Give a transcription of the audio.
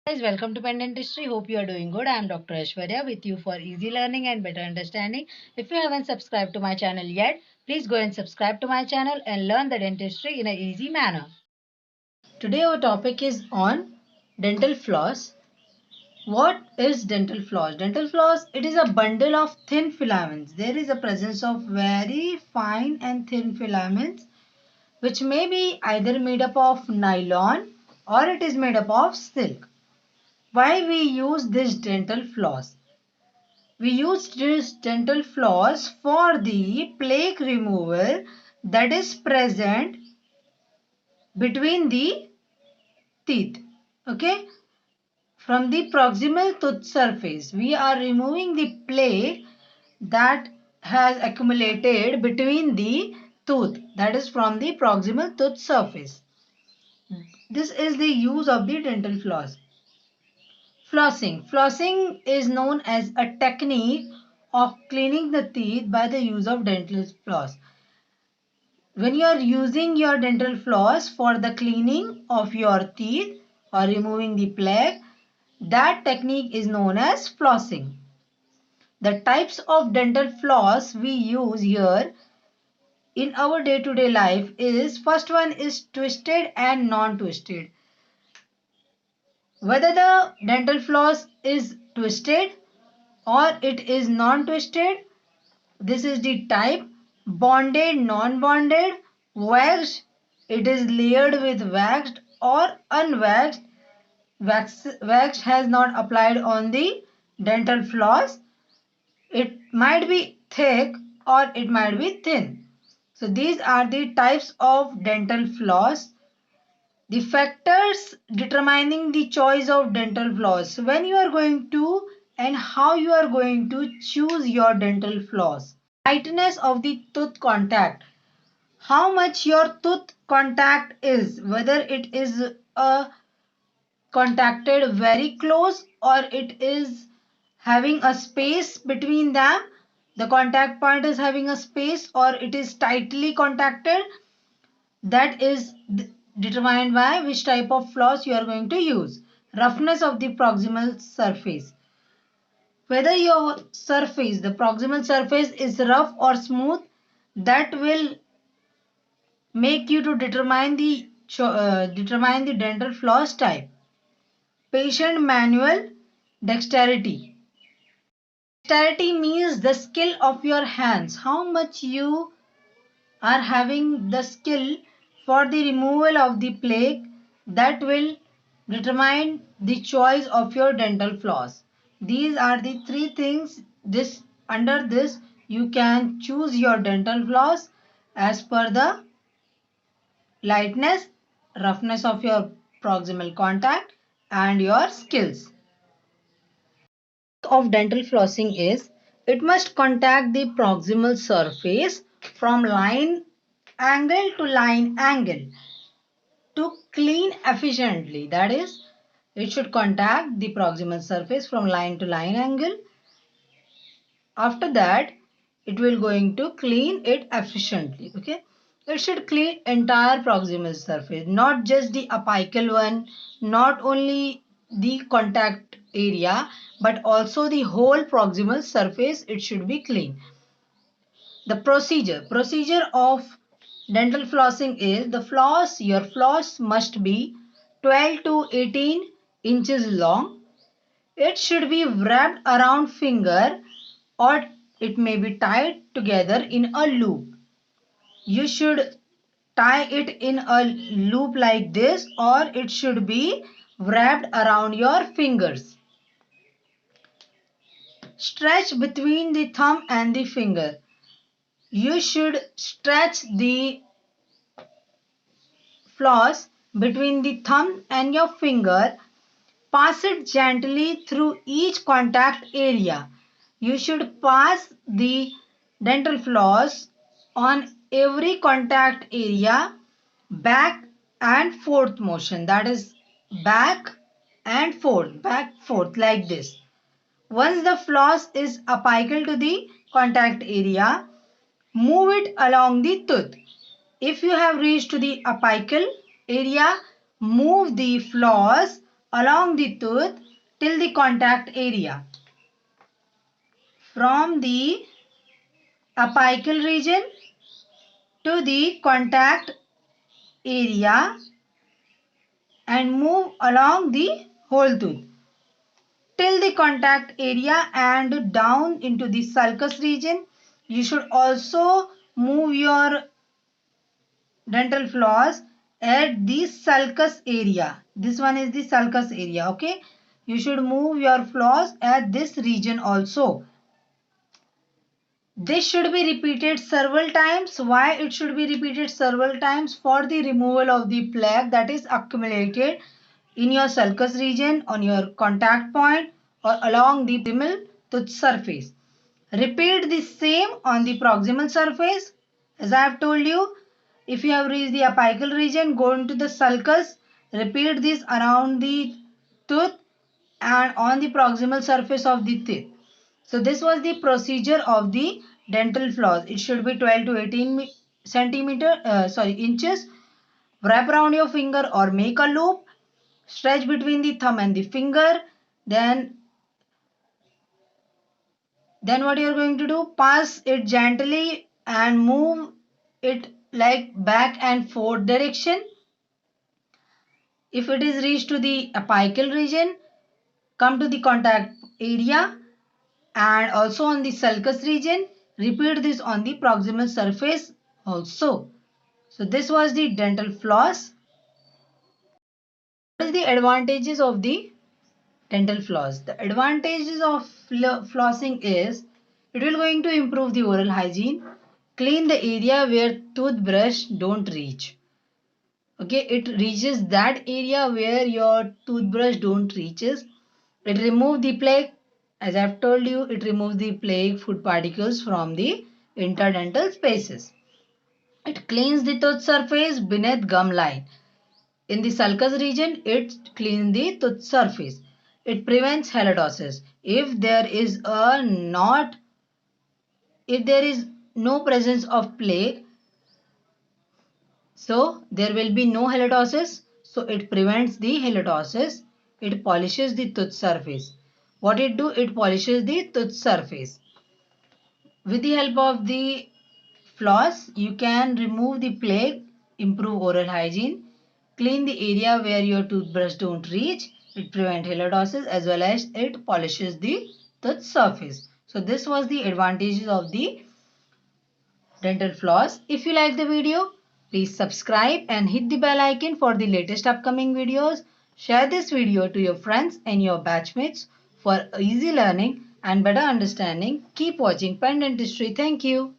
Guys, welcome to Pen Dentistry. Hope you are doing good. I am Dr. Aishwarya with you for easy learning and better understanding. If you haven't subscribed to my channel yet, please go and subscribe to my channel and learn the dentistry in an easy manner. Today our topic is on dental floss. What is dental floss? Dental floss, it is a bundle of thin filaments. There is a presence of very fine and thin filaments which may be either made up of nylon or it is made up of silk. Why we use this dental floss? We use this dental floss for the plaque removal that is present between the teeth. Okay, from the proximal tooth surface, we are removing the plaque that has accumulated between the tooth, that is from the proximal tooth surface. This is the use of the dental floss. Flossing. Flossing is known as a technique of cleaning the teeth by the use of dental floss. When you are using your dental floss for the cleaning of your teeth or removing the plaque, that technique is known as flossing. The types of dental floss we use here in our day-to-day life is, first one is twisted and non-twisted. Whether the dental floss is twisted or it is non-twisted, this is the type. Bonded, non-bonded, waxed, it is layered with waxed or unwaxed. Waxed has not applied on the dental floss. It might be thick or it might be thin. So these are the types of dental floss. The factors determining the choice of dental floss. When you are going to and how you are going to choose your dental floss. Tightness of the tooth contact. How much your tooth contact is. Whether it is contacted very close or it is having a space between them. The contact point is having a space or it is tightly contacted. That is determined by which type of floss you are going to use. Roughness of the proximal surface. Whether your surface, the proximal surface is rough or smooth, that will make you to determine the dental floss type. Patient manual dexterity. Dexterity means the skill of your hands. How much you are having the skill for the removal of the plaque, that will determine the choice of your dental floss. These are the three things. Under this you can choose your dental floss as per the lightness, roughness of your proximal contact and your skills. Of dental flossing is, it must contact the proximal surface from line angle to line angle to clean efficiently. That is, it should contact the proximal surface from line to line angle. After that, it will going to clean it efficiently. Okay, it should clean entire proximal surface, not just the apical one, not only the contact area, but also the whole proximal surface. It should be clean. The procedure of dental flossing is, your floss must be 12 to 18 inches long. It should be wrapped around finger or it may be tied together in a loop. You should tie it in a loop like this or it should be wrapped around your fingers. Stretch between the thumb and the finger. You should stretch the floss between the thumb and your finger. Pass it gently through each contact area. You should pass the dental floss on every contact area, back and forth motion. That is back and forth like this. Once the floss is apical to the contact area, move it along the tooth. If you have reached to the apical area, move the floss along the tooth till the contact area. From the apical region to the contact area and move along the whole tooth till the contact area and down into the sulcus region. You should also move your dental floss at the sulcus area. This one is the sulcus area, okay? You should move your floss at this region also. This should be repeated several times. Why it should be repeated several times? For the removal of the plaque that is accumulated in your sulcus region, on your contact point or along the proximal tooth surface. Repeat the same on the proximal surface. As I have told you, if you have reached the apical region, go into the sulcus, repeat this around the tooth and on the proximal surface of the teeth. So this was the procedure of the dental floss. It should be 12 to 18 inches. Wrap around your finger or make a loop. Stretch between the thumb and the finger. Then what you are going to do, pass it gently and move it like back and forth direction. If it is reached to the apical region, come to the contact area and also on the sulcus region. Repeat this on the proximal surface also. So this was the dental floss. What is the advantages of the dental floss? The advantages of flossing is it will going to improve the oral hygiene, clean the area where toothbrush don't reach. Okay, it reaches that area where your toothbrush don't reaches. It removes the plaque. As I've told you, it removes the plaque food particles from the interdental spaces. It cleans the tooth surface beneath gum line. In the sulcus region, it cleans the tooth surface. It prevents halitosis. If there is no presence of plaque, so there will be no halitosis. So it prevents the halitosis. It polishes the tooth surface. What it do? It polishes the tooth surface. With the help of the floss, you can remove the plaque, improve oral hygiene, clean the area where your toothbrush don't reach. It prevents halitosis as well as it polishes the tooth surface. So this was the advantages of the dental floss. If you like the video, please subscribe and hit the bell icon for the latest upcoming videos. Share this video to your friends and your batchmates for easy learning and better understanding. Keep watching Pen Dentistry. Thank you.